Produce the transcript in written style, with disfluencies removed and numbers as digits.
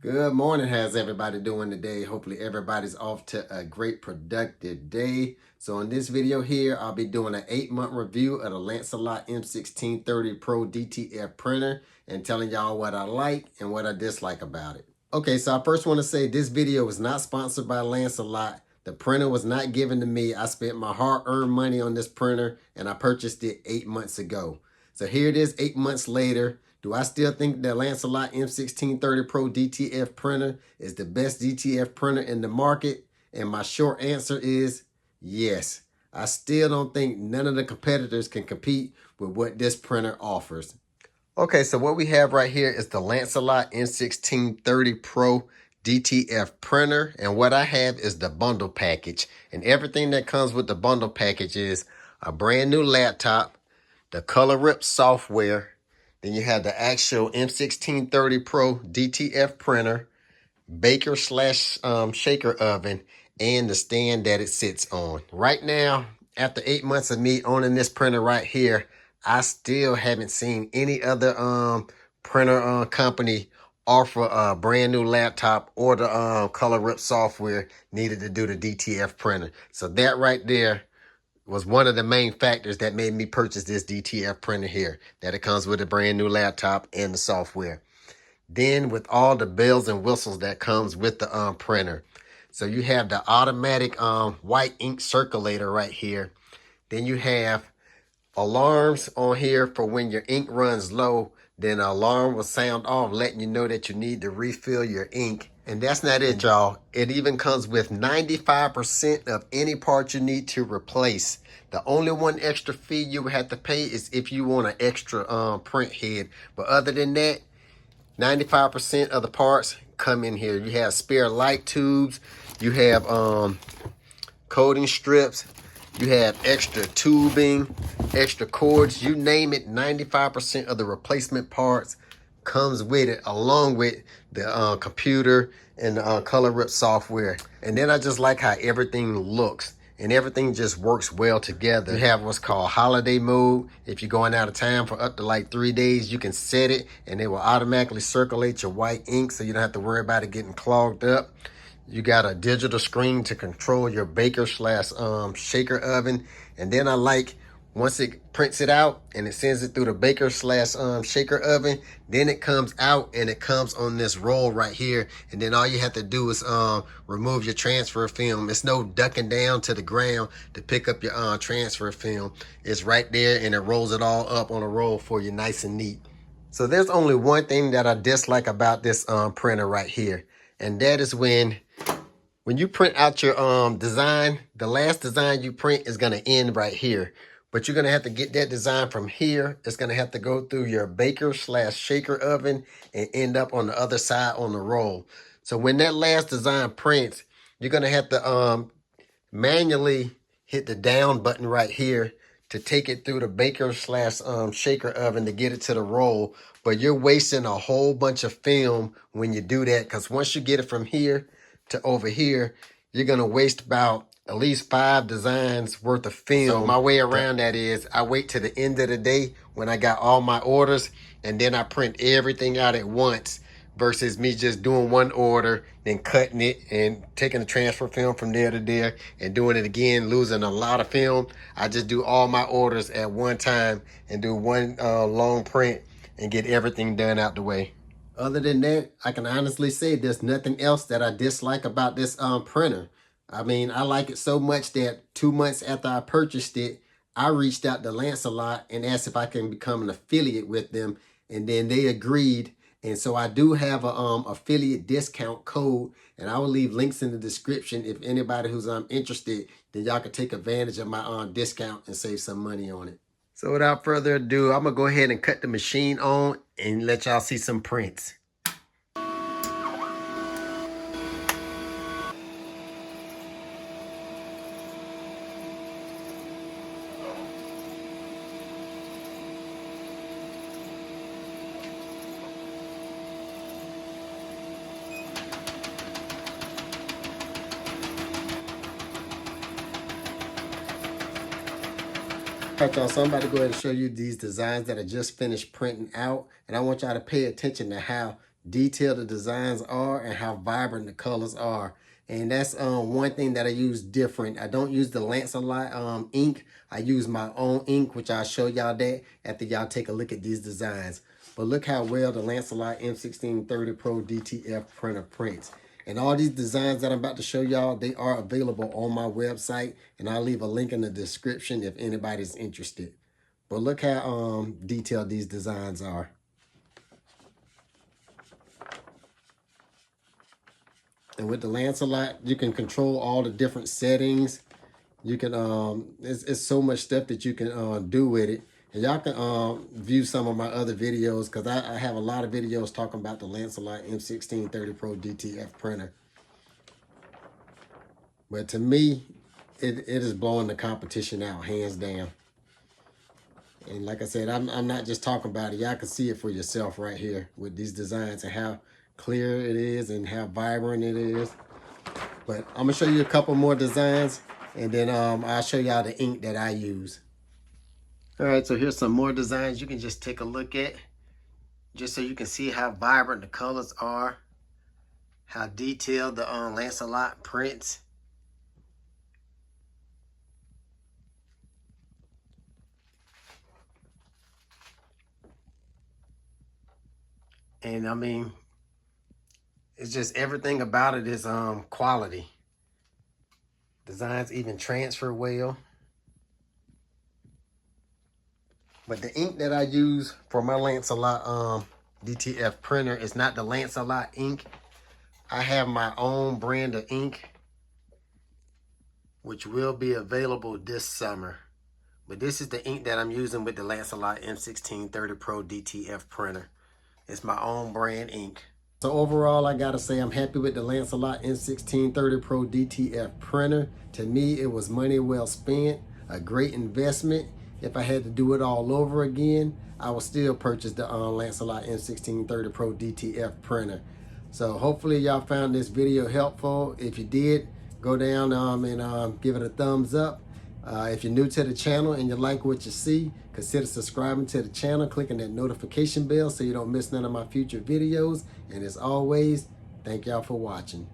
Good morning. How's everybody doing today? Hopefully everybody's off to a great productive day. So in this video here, I'll be doing an 8-month review of the Lancelot M1630 Pro DTF printer and telling y'all what I like and what I dislike about it. Okay, so I first want to say this video was not sponsored by Lancelot. The printer was not given to me. I spent my hard-earned money on this printer and I purchased it 8 months ago. So here it is 8 months later. Do I still think the Lancelot M1630 Pro DTF printer is the best DTF printer in the market? And my short answer is yes. I still don't think none of the competitors can compete with what this printer offers. Okay, so what we have right here is the Lancelot M1630 Pro DTF printer. And what I have is the bundle package. And everything that comes with the bundle package is a brand new laptop, the Graphx software, then you have the actual M1630 Pro DTF printer, baker slash shaker oven, and the stand that it sits on. Right now, after 8 months of me owning this printer right here, I still haven't seen any other printer company offer a brand new laptop or the Graphx software needed to do the DTF printer. So that right there was one of the main factors that made me purchase this DTF printer here, that it comes with a brand new laptop and the software. Then with all the bells and whistles that comes with the printer. So you have the automatic white ink circulator right here. Then you have alarms on here for when your ink runs low. Then an alarm will sound off letting you know that you need to refill your ink. And that's not it, y'all. It even comes with 95% of any part you need to replace. The only one extra fee you would have to pay is if you want an extra print head. But other than that, 95% of the parts come in here. You have spare light tubes. You have coating strips. You have extra tubing, extra cords, you name it. 95% of the replacement parts comes with it, along with the computer and the Graphx software. And then I just like how everything looks and everything just works well together. You have what's called holiday mode. If you're going out of town for up to like 3 days, you can set it and it will automatically circulate your white ink so you don't have to worry about it getting clogged up. You got a digital screen to control your baker slash shaker oven. And then I like, once it prints it out and it sends it through the baker slash shaker oven, then it comes out and it comes on this roll right here. And then all you have to do is remove your transfer film. It's no ducking down to the ground to pick up your transfer film. It's right there and it rolls it all up on a roll for you nice and neat. So there's only one thing that I dislike about this printer right here. And that is when you print out your design, the last design you print is going to end right here. But you're going to have to get that design from here. It's going to have to go through your baker slash shaker oven and end up on the other side on the roll. So when that last design prints, you're going to have to manually hit the down button right here to take it through the baker slash shaker oven to get it to the roll. But you're wasting a whole bunch of film when you do that, because once you get it from here to over here, you're going to waste about at least 5 designs worth of film. So my way around that is I wait to the end of the day when I got all my orders, and then I print everything out at once, versus me just doing one order, then cutting it and taking the transfer film from there to there and doing it again, losing a lot of film. I just do all my orders at one time and do one long print and get everything done out the way. Other than that, I can honestly say there's nothing else that I dislike about this printer. I mean, I like it so much that 2 months after I purchased it, I reached out to Lancelot and asked if I can become an affiliate with them, and then they agreed. And so I do have a affiliate discount code, and I will leave links in the description. If anybody who's interested, then y'all can take advantage of my discount and save some money on it. So without further ado, I'm gonna go ahead and cut the machine on and let y'all see some prints. All right, y'all, so I'm about to go ahead and show you these designs that I just finished printing out. And I want y'all to pay attention to how detailed the designs are and how vibrant the colors are. And that's one thing that I use different. I don't use the Lancelot ink. I use my own ink, which I'll show y'all that after y'all take a look at these designs. But look how well the Lancelot M1630 Pro DTF printer prints. And all these designs that I'm about to show y'all, they are available on my website. And I'll leave a link in the description if anybody's interested. But look how detailed these designs are. And with the Lancelot, you can control all the different settings. You can, it's so much stuff that you can do with it. And y'all can view some of my other videos, because I have a lot of videos talking about the Lancelot M1630 Pro DTF printer. But to me, it is blowing the competition out, hands down. And like I said, I'm not just talking about it. Y'all can see it for yourself right here with these designs and how clear it is and how vibrant it is. But I'm gonna show you a couple more designs, and then I'll show y'all the ink that I use. All right, so here's some more designs you can just take a look at, just so you can see how vibrant the colors are, how detailed the Lancelot prints. And I mean, it's just everything about it is quality. Designs even transfer well. But the ink that I use for my Lancelot DTF printer is not the Lancelot ink. I have my own brand of ink, which will be available this summer. But this is the ink that I'm using with the Lancelot M1630 Pro DTF printer. It's my own brand ink. So overall, I gotta say I'm happy with the Lancelot M1630 Pro DTF printer. To me, it was money well spent, a great investment. If I had to do it all over again, I would still purchase the Lancelot M1630 Pro DTF printer. So hopefully y'all found this video helpful. If you did, go down and give it a thumbs up. If you're new to the channel and you like what you see, consider subscribing to the channel, clicking that notification bell so you don't miss none of my future videos. And as always, thank y'all for watching.